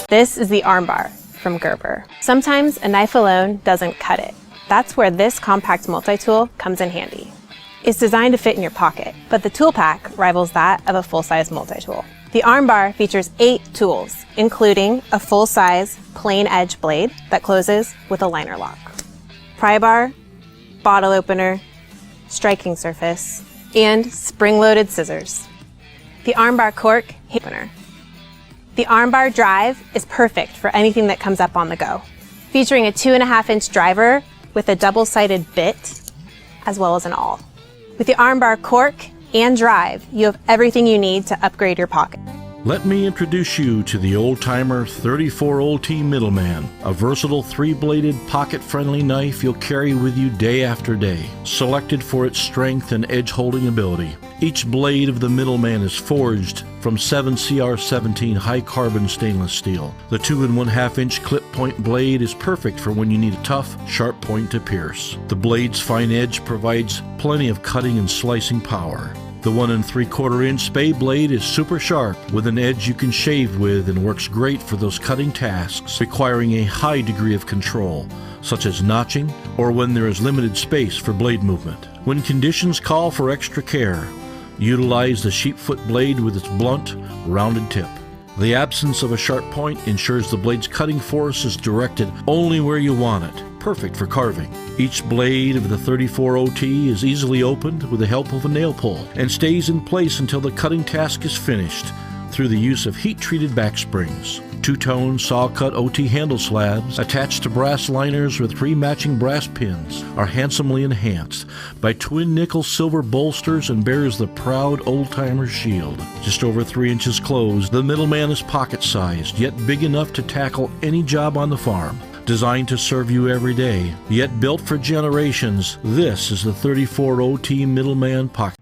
This is the armbar from Gerber. Sometimes a knife alone doesn't cut it. That's where this compact multi-tool comes in handy. It's designed to fit in your pocket, but the tool pack rivals that of a full-size multi-tool. The armbar features 8 tools, including a full-size plain edge blade that closes with a liner lock, pry bar, bottle opener, striking surface, and spring-loaded scissors. The armbar cork opener. The armbar drive is perfect for anything that comes up on the go, featuring a 2.5-inch driver with a double-sided bit, as well as an awl. With the armbar cork and drive, you have everything you need to upgrade your pocket. Let me introduce you to the Old-Timer 34OT Middleman, a versatile 3-bladed pocket-friendly knife you'll carry with you day after day, selected for its strength and edge-holding ability. Each blade of the Middleman is forged from 7CR17 high-carbon stainless steel. The 2.5-inch clip-point blade is perfect for when you need a tough, sharp point to pierce. The blade's fine edge provides plenty of cutting and slicing power. The 1 3/4-inch spade blade is super sharp with an edge you can shave with and works great for those cutting tasks requiring a high degree of control, such as notching or when there is limited space for blade movement. When conditions call for extra care, utilize the sheepfoot blade with its blunt, rounded tip. The absence of a sharp point ensures the blade's cutting force is directed only where you want it, perfect for carving. Each blade of the 34OT is easily opened with the help of a nail pull and stays in place until the cutting task is finished through the use of heat-treated back springs. 2-tone saw-cut OT handle slabs attached to brass liners with 3 matching brass pins are handsomely enhanced by twin nickel silver bolsters and bears the proud old-timer shield. Just over 3 inches closed, the Middleman is pocket-sized, yet big enough to tackle any job on the farm. Designed to serve you every day, yet built for generations, this is the 34OT Middleman Pocket.